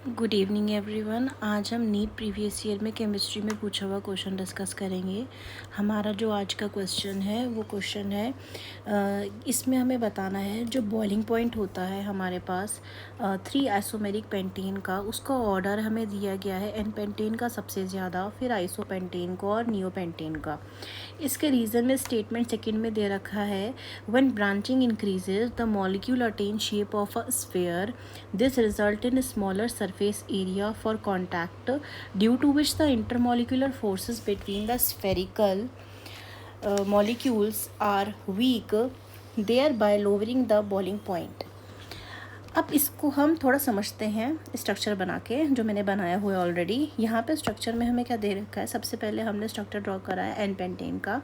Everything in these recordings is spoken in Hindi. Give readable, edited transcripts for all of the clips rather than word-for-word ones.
Good evening everyone. आज हम नीट प्रीवियस ईयर में केमिस्ट्री में पूछा हुआ क्वेश्चन डिस्कस करेंगे। हमारा जो आज का क्वेश्चन है वो क्वेश्चन है इसमें हमें बताना है जो बॉइलिंग पॉइंट होता है हमारे पास 3 आइसोमेरिक पेंटेन का, उसका ऑर्डर हमें दिया गया है एन पेंटेन का सबसे ज़्यादा, फिर आइसोपेंटेन को और नियोपेंटेन का। इसके रीज़न में स्टेटमेंट सेकंड में दे रखा है when branching increases the molecule attain shape of a sphere, this result in smaller surface area for contact, due to which the intermolecular forces between the spherical molecules are weak, thereby lowering the boiling point. अब इसको हम थोड़ा समझते हैं स्ट्रक्चर बना के, जो मैंने बनाया हुआ है ऑलरेडी। यहाँ पे स्ट्रक्चर में हमें क्या दे रखा है, सबसे पहले हमने स्ट्रक्चर ड्रॉ करा है एन पेंटेन का।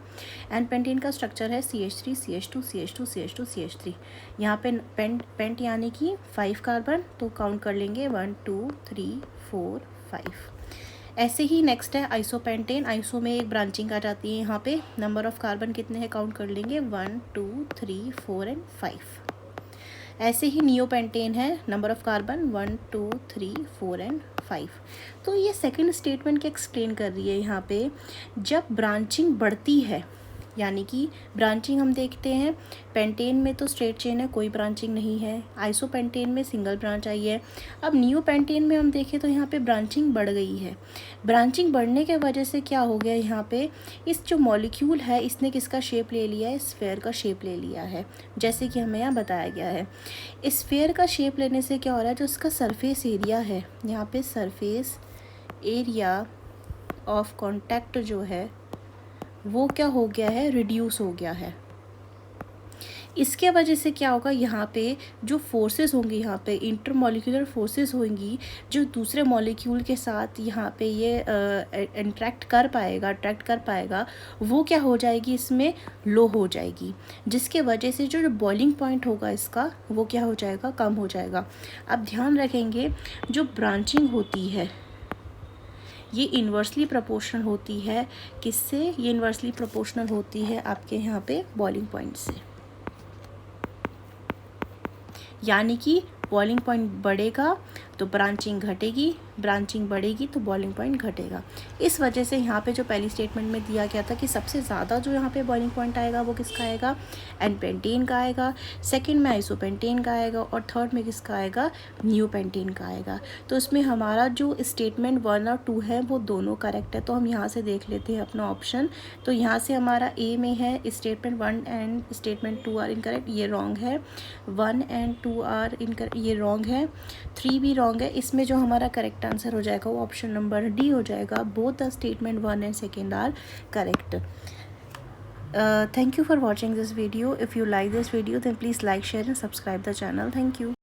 एन पेंटेन का स्ट्रक्चर है CH3 CH2 CH2 CH2 CH3। यहाँ पे पेंट यानी कि 5 कार्बन, तो काउंट कर लेंगे 1 2 3 4 5। ऐसे ही नेक्स्ट है आइसोपेंटेन। आइसो में एक ब्रांचिंग आ जाती है, यहाँ पे नंबर ऑफ़ कार्बन कितने हैं काउंट कर लेंगे 1 2 3 4 एंड 5। ऐसे ही नियोपेंटेन है, नंबर ऑफ़ कार्बन 1 2 3 4 एंड 5। तो ये सेकंड स्टेटमेंट क्या एक्सप्लेन कर रही है, यहाँ पे जब ब्रांचिंग बढ़ती है, यानी कि ब्रांचिंग हम देखते हैं पेंटेन में तो स्ट्रेट चेन है, कोई ब्रांचिंग नहीं है। आइसोपेंटेन में सिंगल ब्रांच आई है। अब नियोपेंटेन में हम देखें तो यहाँ पे ब्रांचिंग बढ़ गई है। ब्रांचिंग बढ़ने के वजह से क्या हो गया, यहाँ पे इस जो मॉलिक्यूल है इसने किसका शेप ले लिया है, स्फेयर का शेप ले लिया है, जैसे कि हमें यहाँ बताया गया है। स्फेयर का शेप लेने से क्या हो रहा है, जो उसका सरफेस एरिया है, यहाँ पे सरफेस एरिया ऑफ कॉन्टैक्ट जो है वो क्या हो गया है, रिड्यूस हो गया है। इसके वजह से क्या होगा, यहाँ पे जो फोर्सेस होंगी, यहाँ पे इंटरमॉलिक्यूलर फोर्सेस होंगी, जो दूसरे मॉलिक्यूल के साथ यहाँ पे ये अट्रैक्ट कर पाएगा, वो क्या हो जाएगी, इसमें लो हो जाएगी, जिसके वजह से जो बॉइलिंग पॉइंट होगा इसका वो क्या हो जाएगा, कम हो जाएगा। अब ध्यान रखेंगे जो ब्रांचिंग होती है ये इन्वर्सली प्रोपोर्शनल होती है, किससे, ये इन्वर्सली प्रोपोर्शनल होती है आपके यहाँ पे बॉइलिंग पॉइंट से। यानी कि बॉइलिंग पॉइंट बढ़ेगा तो ब्रांचिंग घटेगी, ब्रांचिंग बढ़ेगी तो बॉइलिंग पॉइंट घटेगा। इस वजह से यहाँ पे जो पहली स्टेटमेंट में दिया गया था कि सबसे ज़्यादा जो यहाँ पे बॉइलिंग पॉइंट आएगा वो किसका आएगा, एन पेंटेन का आएगा, सेकंड में आइसोपेंटेन का आएगा और थर्ड में किसका आएगा, नियोपेंटेन का आएगा। तो इसमें हमारा जो स्टेटमेंट 1 और 2 है वो दोनों करेक्ट है। तो हम यहाँ से देख लेते हैं अपना ऑप्शन। तो यहाँ से हमारा ए में है statement 1 and statement 2 are incorrect, ये रॉन्ग है। 1 एंड 2 आर इनकरेक्ट, ये रॉन्ग है। 3 भी रॉन्ग है। इसमें जो हमारा करेक्ट आंसर हो जाएगा वो ऑप्शन नंबर डी हो जाएगा। Both the statement 1 and 2 are correct. Thank you for watching this video. If you like this video then please like, share and subscribe the channel. Thank you.